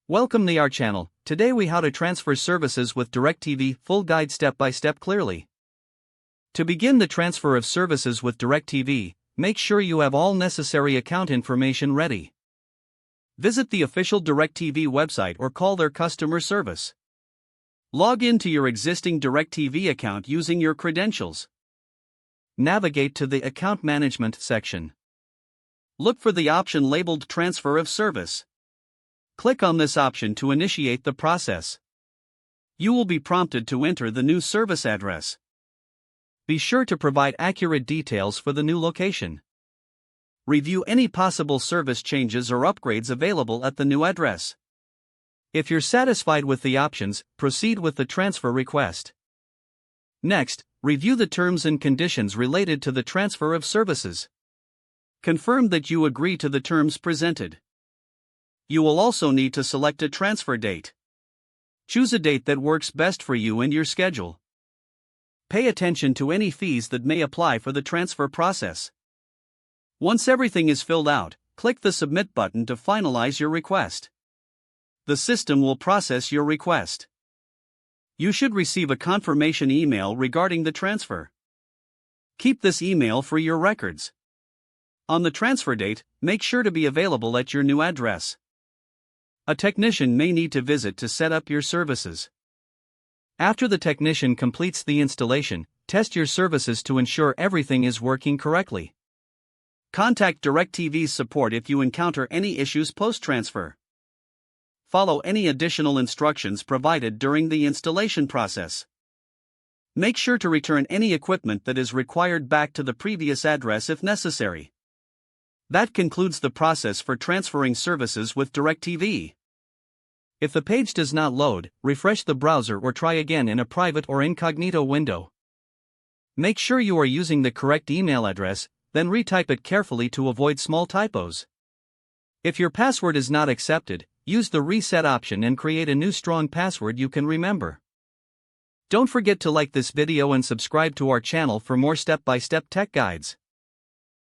Welcome to our channel. Today we how to transfer services with DirecTV, full guide step by step clearly. To begin the transfer of services with DirecTV, make sure you have all necessary account information ready. Visit the official DirecTV website or call their customer service. Log into your existing DirecTV account using your credentials. Navigate to the Account Management section. Look for the option labeled Transfer of Service. Click on this option to initiate the process. You will be prompted to enter the new service address. Be sure to provide accurate details for the new location. Review any possible service changes or upgrades available at the new address. If you're satisfied with the options, proceed with the transfer request. Next, review the terms and conditions related to the transfer of services. Confirm that you agree to the terms presented. You will also need to select a transfer date. Choose a date that works best for you and your schedule. Pay attention to any fees that may apply for the transfer process. Once everything is filled out, click the Submit button to finalize your request. The system will process your request. You should receive a confirmation email regarding the transfer. Keep this email for your records. On the transfer date, make sure to be available at your new address. A technician may need to visit to set up your services. After the technician completes the installation, test your services to ensure everything is working correctly. Contact DirecTV's support if you encounter any issues post-transfer. Follow any additional instructions provided during the installation process. Make sure to return any equipment that is required back to the previous address if necessary. That concludes the process for transferring services with DirecTV. If the page does not load, refresh the browser or try again in a private or incognito window. Make sure you are using the correct email address, then retype it carefully to avoid small typos. If your password is not accepted, use the reset option and create a new strong password you can remember. Don't forget to like this video and subscribe to our channel for more step-by-step tech guides.